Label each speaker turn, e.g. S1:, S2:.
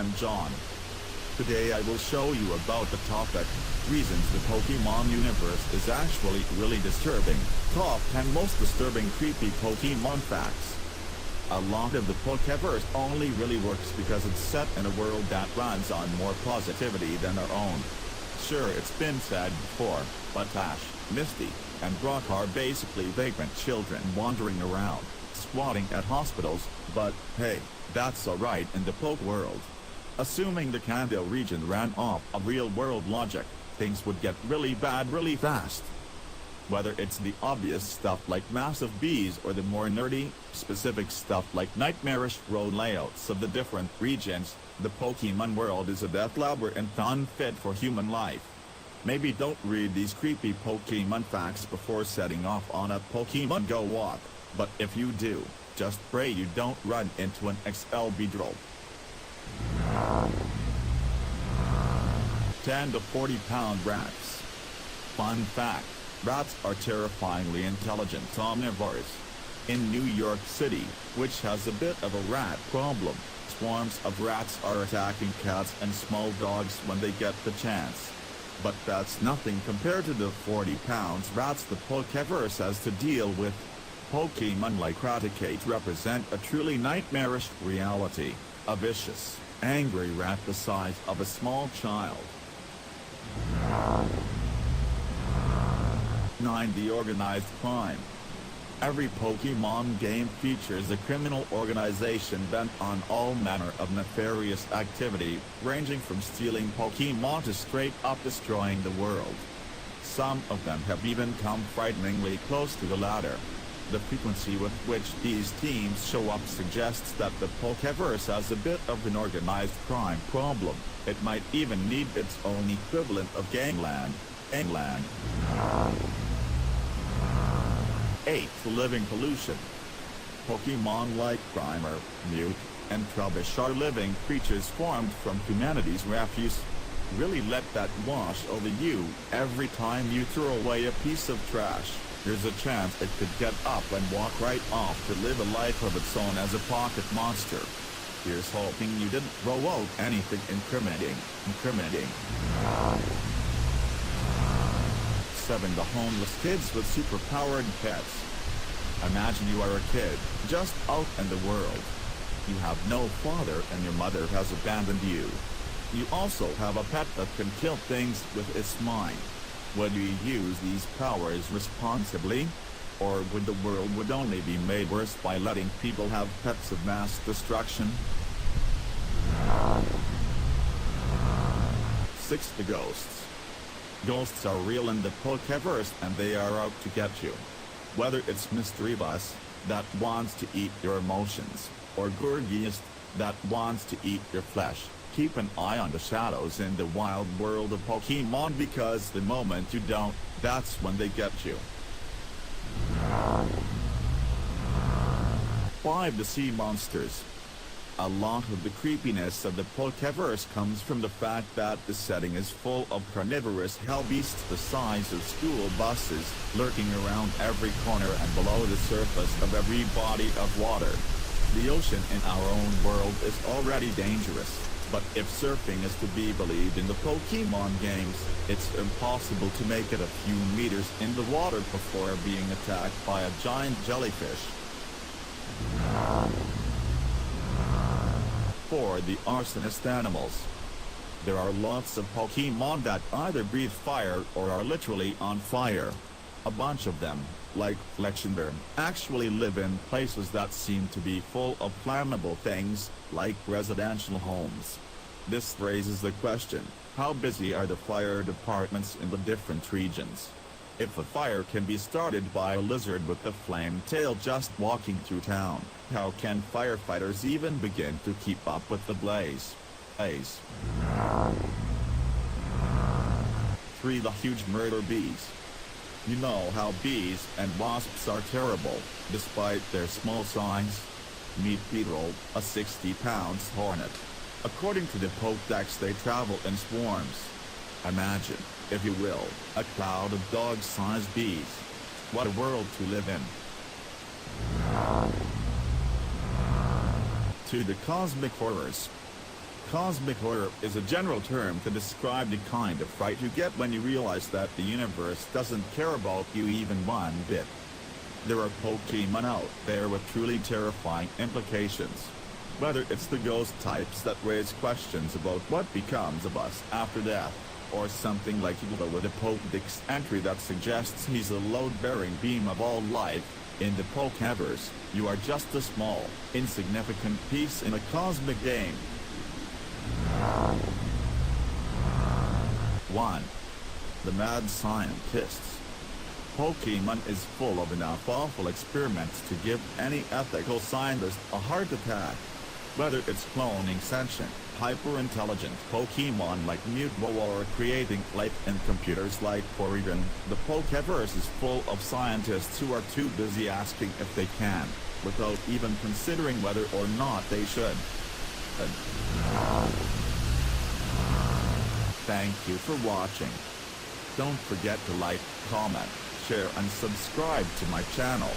S1: I'm John. Today I will show you about the topic, reasons the Pokemon universe is actually really disturbing, top 10 most disturbing creepy Pokemon facts. A lot of the Pokeverse only really works because it's set in a world that runs on more positivity than our own. Sure, it's been said before, but Ash, Misty, and Brock are basically vagrant children wandering around, squatting at hospitals, but hey, that's alright in the Pokeworld. Assuming the Kanto region ran off of real-world logic, things would get really bad really fast. Whether it's the obvious stuff like massive bees or the more nerdy, specific stuff like nightmarish road layouts of the different regions, the Pokemon world is a death labyrinth unfit for human life. Maybe don't read these creepy Pokemon facts before setting off on a Pokemon Go walk, but if you do, just pray you don't run into an XL Beedrill. 10 to 40-pound rats. Fun fact, rats are terrifyingly intelligent omnivores. In New York City, which has a bit of a rat problem, swarms of rats are attacking cats and small dogs when they get the chance. But that's nothing compared to the 40 pounds rats the Pokeverse has to deal with. Pokemon like Raticate represent a truly nightmarish reality, a vicious, angry rat the size of a small child. 9. The organized crime. Every Pokemon game features a criminal organization bent on all manner of nefarious activity, ranging from stealing Pokemon to straight up destroying the world. Some of them have even come frighteningly close to the latter. The frequency with which these teams show up suggests that the Pokeverse has a bit of an organized crime problem. It might even need its own equivalent of gangland. 8. Living pollution. Pokemon like Grimer, Mute, and Trubbish are living creatures formed from humanity's refuse. Really let that wash over you. Every time you throw away a piece of trash, there's a chance it could get up and walk right off to live a life of its own as a pocket monster. Here's hoping you didn't throw out anything incriminating. 7. The homeless kids with superpowered pets. Imagine you are a kid, just out in the world. You have no father and your mother has abandoned you. You also have a pet that can kill things with its mind. Would you use these powers responsibly? Or would the world would only be made worse by letting people have pets of mass destruction? 6. The ghosts. Ghosts are real in the Pokeverse and they are out to get you. Whether it's Mystery Bus, that wants to eat your emotions, or Gurgiest, that wants to eat your flesh, keep an eye on the shadows in the wild world of Pokemon because the moment you don't, that's when they get you. 5. The sea monsters. A lot of the creepiness of the Pokeverse comes from the fact that the setting is full of carnivorous hellbeasts the size of school buses, lurking around every corner and below the surface of every body of water. The ocean in our own world is already dangerous, but if surfing is to be believed in the Pokemon games, it's impossible to make it a few meters in the water before being attacked by a giant jellyfish. 4. The arsonist animals. There are lots of Pokemon that either breathe fire or are literally on fire. A bunch of them, like Fletchenberg, actually live in places that seem to be full of flammable things, like residential homes. This raises the question, how busy are the fire departments in the different regions? If a fire can be started by a lizard with a flame tail just walking through town, how can firefighters even begin to keep up with the blaze? 3. The huge murder bees. You know how bees and wasps are terrible, despite their small size? Meet Beedrill, a 60-pound hornet. According to the Pokedex, they travel in swarms. Imagine, if you will, a cloud of dog-sized bees. What a world to live in. 2. The cosmic horrors. Cosmic horror is a general term to describe the kind of fright you get when you realize that the universe doesn't care about you even one bit. There are Pokemon out there with truly terrifying implications. Whether it's the ghost types that raise questions about what becomes of us after death, or something like Eagle with a Pokedex entry that suggests he's a load-bearing beam of all life, in the Pokeverse, you are just a small, insignificant piece in a cosmic game. 1. The Mad Scientists. Pokemon is full of enough awful experiments to give any ethical scientist a heart attack. Whether it's cloning sentient, hyper-intelligent Pokemon like Mewtwo or creating life in computers like Porygon, the Pokeverse is full of scientists who are too busy asking if they can, without even considering whether or not they should. Thank you for watching. Don't forget to like, comment, share and subscribe to my channel.